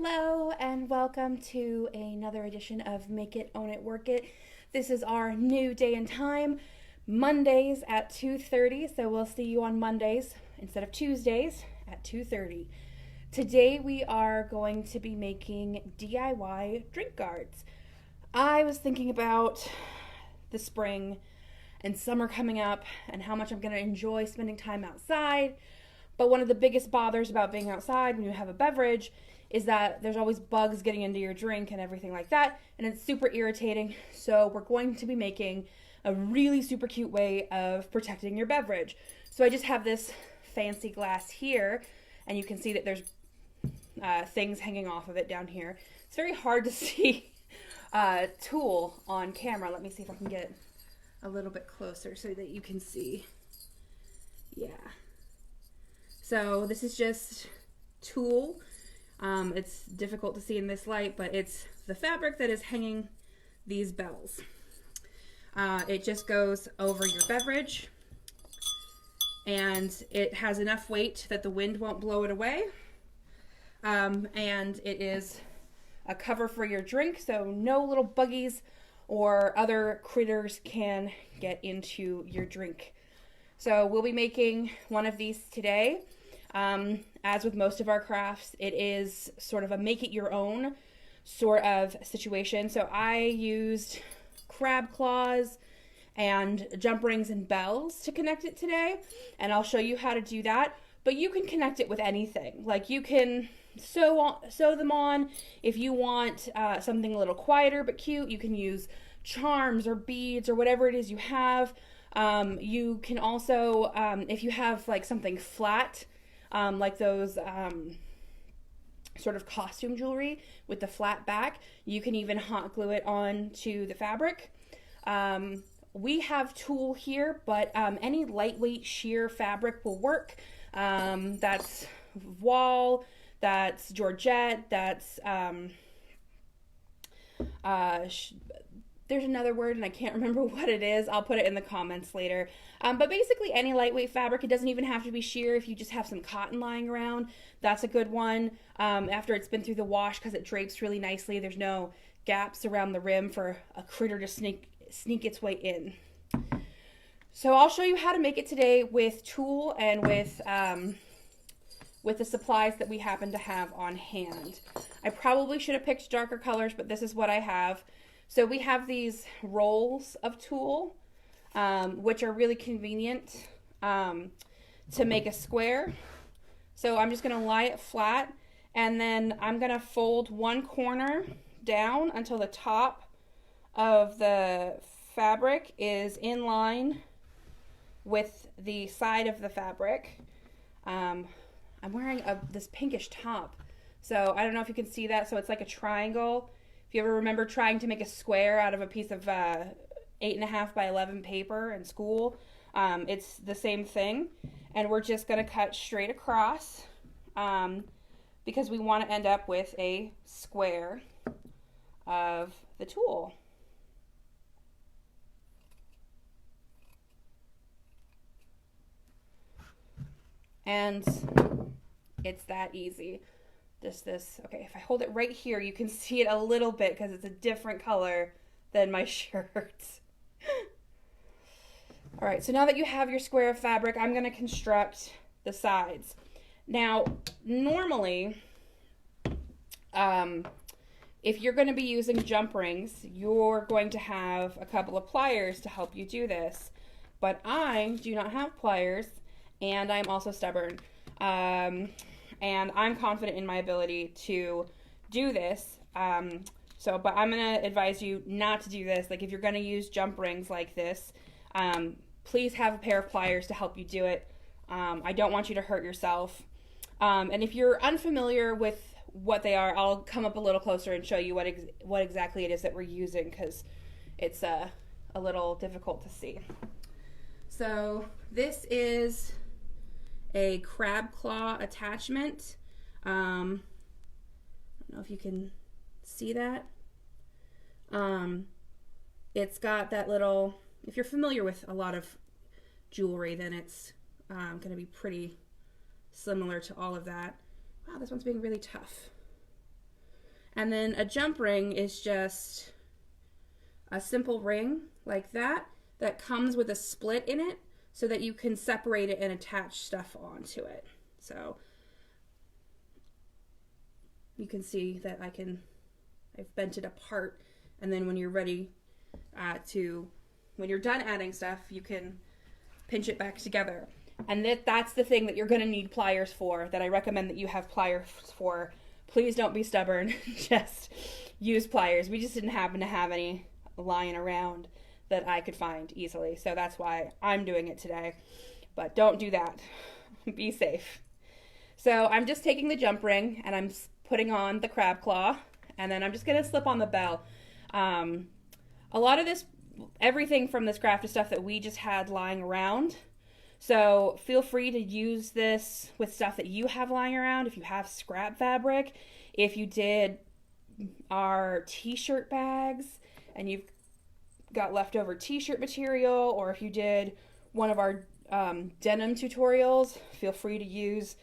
Hello and welcome to another edition of Make It, Own It, Work It. This is our new day and time, Mondays at 2:30. So we'll see you on Mondays instead of Tuesdays at 2:30. Today we are going to be making DIY drink guards. I was thinking about the spring and summer coming up and how much I'm going to enjoy spending time outside. But one of the biggest bothers about being outside when you have a beverage is that there's always bugs getting into your drink and everything like that, and it's super irritating. So we're going to be making a really super cute way of protecting your beverage. So I just have this fancy glass here, and you can see that there's things hanging off of it down here. It's very hard to see tool on camera. Let me see if I can get a little bit closer so that you can see. Yeah. So this is just tulle. It's difficult to see in this light, but it's the fabric that is hanging these bells. It just goes over your beverage, and it has enough weight that the wind won't blow it away. And it is a cover for your drink, so no little buggies or other critters can get into your drink. So we'll be making one of these today. As with most of our crafts, it is sort of a make it your own sort of situation. So I used crab claws and jump rings and bells to connect it today, and I'll show you how to do that. But you can connect it with anything. Like you can sew them on. If you want something a little quieter but cute, you can use charms or beads or whatever it is you have. You can also, if you have like something flat, like those sort of costume jewelry with the flat back, you can even hot glue it onto the fabric. We have tulle here, but any lightweight sheer fabric will work. That's voile, that's georgette, that's there's another word and I can't remember what it is. I'll put it in the comments later. But basically any lightweight fabric. It doesn't even have to be sheer. If you just have some cotton lying around, that's a good one. After it's been through the wash, because it drapes really nicely. There's no gaps around the rim for a critter to sneak its way in. So I'll show you how to make it today with tulle and with the supplies that we happen to have on hand. I probably should have picked darker colors, but this is what I have. So we have these rolls of tulle, which are really convenient to make a square. So I'm just going to lie it flat, and then I'm going to fold one corner down until the top of the fabric is in line with the side of the fabric. I'm wearing this pinkish top, so I don't know if you can see that. So it's like a triangle. If you ever remember trying to make a square out of a piece of 8.5 by 11 paper in school, it's the same thing. And we're just going to cut straight across because we want to end up with a square of the tulle. And it's that easy. Okay, if I hold it right here, you can see it a little bit because it's a different color than my shirt. All right, so now that you have your square of fabric, I'm going to construct the sides. Now, normally, if you're going to be using jump rings, you're going to have a couple of pliers to help you do this. But I do not have pliers, and I'm also stubborn. And I'm confident in my ability to do this. But I'm going to advise you not to do this. Like if you're going to use jump rings like this, please have a pair of pliers to help you do it. I don't want you to hurt yourself. And if you're unfamiliar with what they are, I'll come up a little closer and show you what exactly it is that we're using, because it's a little difficult to see. So this is a crab claw attachment. I don't know if you can see that. It's got that little, if you're familiar with a lot of jewelry, then it's going to be pretty similar to all of that. Wow, this one's being really tough. And then a jump ring is just a simple ring like that that comes with a split in it so that you can separate it and attach stuff onto it. So you can see that I've bent it apart, and then when you're ready when you're done adding stuff, you can pinch it back together. And that's the thing that you're going to need pliers for, that I recommend that you have pliers for. Please don't be stubborn. Just use pliers. We just didn't happen to have any lying around that I could find easily. So that's why I'm doing it today. But don't do that. Be safe. So I'm just taking the jump ring and I'm putting on the crab claw. And then I'm just going to slip on the bell. A lot of this, everything from this craft is stuff that we just had lying around. So feel free to use this with stuff that you have lying around. If you have scrap fabric, if you did our t-shirt bags and you've got leftover t-shirt material, or if you did one of our denim tutorials, feel free to use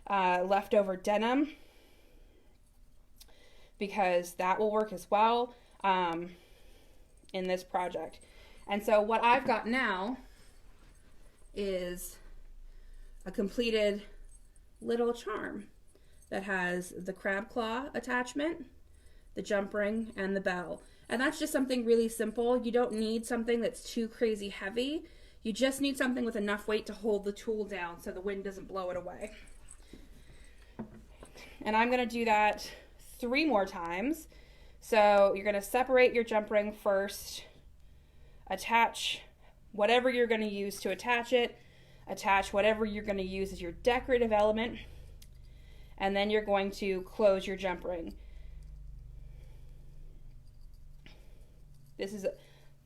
leftover denim, because that will work as well in this project. And so what I've got now is a completed little charm that has the crab claw attachment, the jump ring, and the bell. And that's just something really simple. You don't need something that's too crazy heavy. You just need something with enough weight to hold the tool down so the wind doesn't blow it away. And I'm going to do that 3 more times. So you're going to separate your jump ring first, attach whatever you're going to use to attach it, attach whatever you're going to use as your decorative element, and then you're going to close your jump ring. This is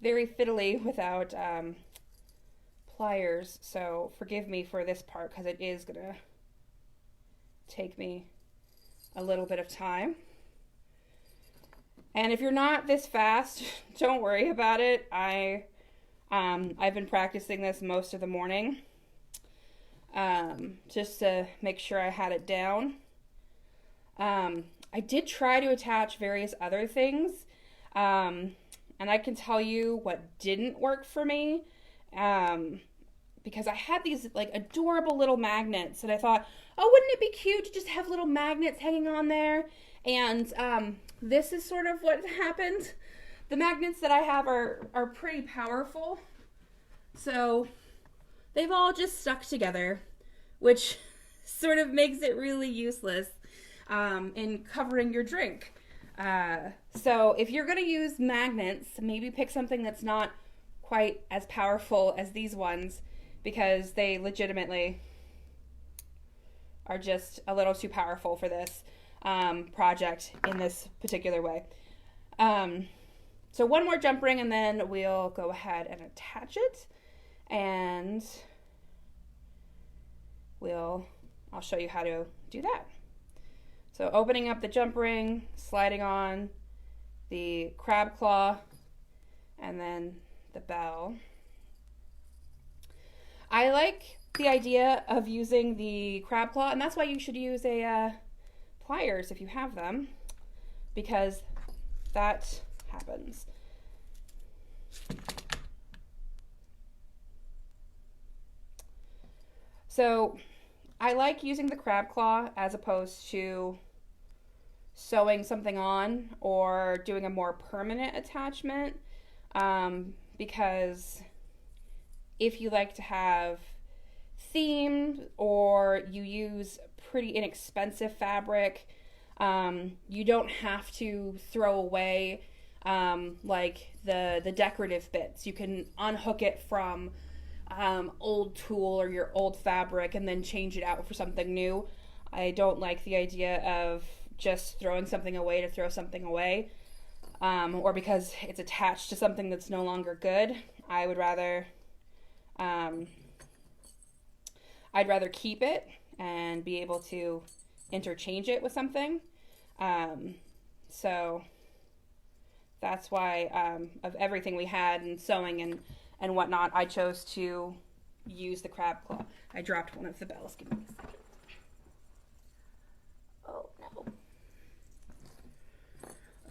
very fiddly without pliers, so forgive me for this part because it is going to take me a little bit of time. And if you're not this fast, don't worry about it. I've been practicing this most of the morning just to make sure I had it down. I did try to attach various other things, and I can tell you what didn't work for me, because I had these like adorable little magnets, and I thought, oh, wouldn't it be cute to just have little magnets hanging on there? And this is sort of what happened. The magnets that I have are pretty powerful, so they've all just stuck together, which sort of makes it really useless in covering your drink. So if you're going to use magnets, maybe pick something that's not quite as powerful as these ones, because they legitimately are just a little too powerful for this project in this particular way. So one more jump ring and then we'll go ahead and attach it, and I'll show you how to do that. So opening up the jump ring, sliding on the crab claw, and then the bell. I like the idea of using the crab claw, and that's why you should use a pliers if you have them, because that happens. So I like using the crab claw as opposed to sewing something on or doing a more permanent attachment, because if you like to have themed or you use pretty inexpensive fabric, you don't have to throw away like the decorative bits. You can unhook it from old tulle or your old fabric and then change it out for something new. I don't like the idea of just throwing something away to throw something away, or because it's attached to something that's no longer good. I'd rather keep it and be able to interchange it with something. So that's why of everything we had in sewing and whatnot, I chose to use the crab claw. I dropped one of the bells. Give me a second. Oh no.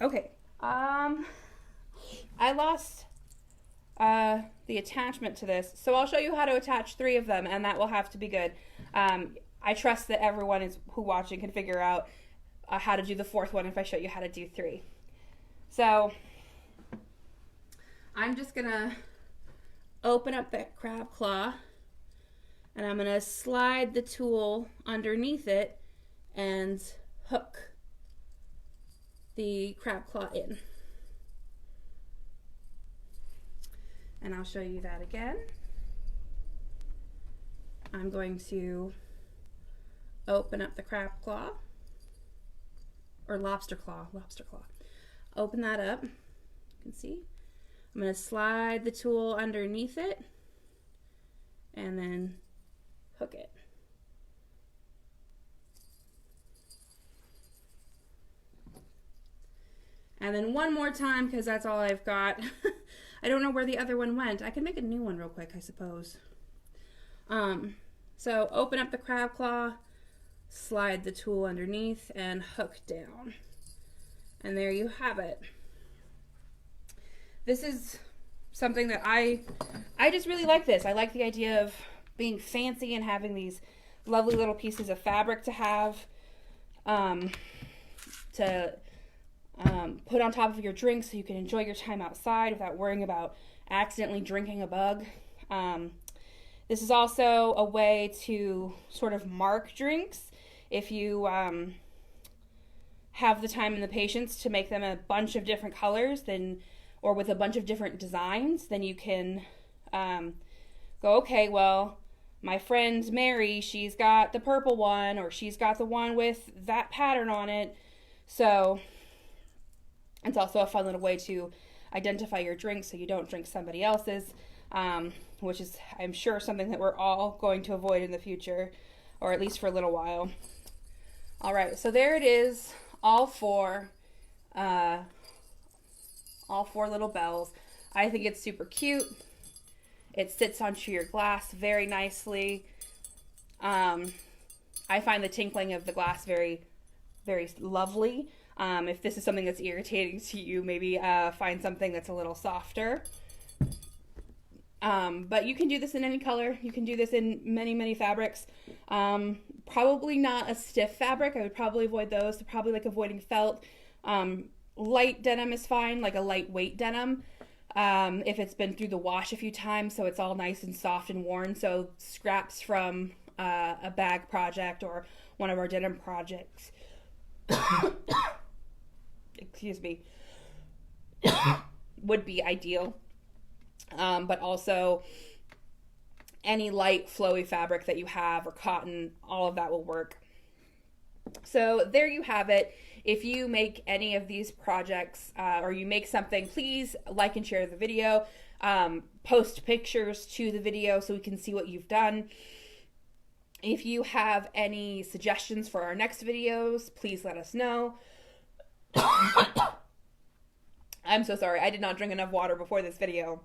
Okay. I lost the attachment to this, so I'll show you how to attach 3 of them, and that will have to be good. I trust that everyone who watching can figure out how to do the 4th one if I show you how to do 3. So I'm just gonna open up that crab claw, and I'm gonna slide the tool underneath it and hook the crab claw in. And I'll show you that again. I'm going to open up the crab claw, or lobster claw. Open that up, you can see. I'm going to slide the tool underneath it and then hook it. And then one more time, because that's all I've got. I don't know where the other one went. I can make a new one real quick, I suppose. So open up the crab claw, slide the tool underneath, and hook down. And there you have it. This is something that I just really like this. I like the idea of being fancy and having these lovely little pieces of fabric to have put on top of your drink so you can enjoy your time outside without worrying about accidentally drinking a bug. This is also a way to sort of mark drinks. If you have the time and the patience to make them a bunch of different colors, or with a bunch of different designs, then you can go, okay, well, my friend Mary, she's got the purple one, or she's got the one with that pattern on it. So it's also a fun little way to identify your drink so you don't drink somebody else's, which is, I'm sure, something that we're all going to avoid in the future, or at least for a little while. All right, so there it is, all 4 little bells. I think it's super cute. It sits onto your glass very nicely. I find the tinkling of the glass very, very lovely. If this is something that's irritating to you, maybe find something that's a little softer. But you can do this in any color. You can do this in many, many fabrics. Probably not a stiff fabric. I would probably avoid those. So probably like avoiding felt. Light denim is fine, like a lightweight denim. If it's been through the wash a few times, so it's all nice and soft and worn. So scraps from a bag project or one of our denim projects. Excuse me. Would be ideal. But also any light flowy fabric that you have, or cotton, all of that will work. So there you have it. If you make any of these projects or you make something, please like and share the video. Post pictures to the video so we can see what you've done. If you have any suggestions for our next videos, please let us know. I'm so sorry. I did not drink enough water before this video.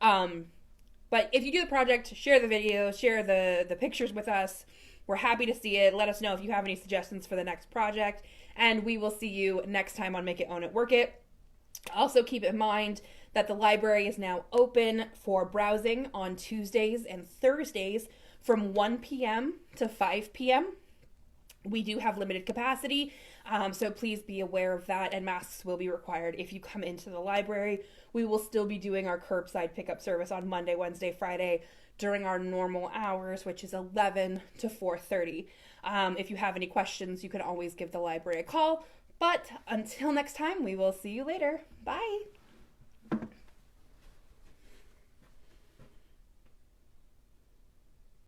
But if you do the project, share the video, share the pictures with us. We're happy to see it. Let us know if you have any suggestions for the next project, and we will see you next time on Make It, Own It, Work It. Also keep in mind that the library is now open for browsing on Tuesdays and Thursdays from 1 p.m. to 5 p.m. We do have limited capacity, so please be aware of that, and masks will be required if you come into the library. We will still be doing our curbside pickup service on Monday, Wednesday, Friday during our normal hours, which is 11 to 4:30. If you have any questions, you can always give the library a call. But until next time, we will see you later. Bye.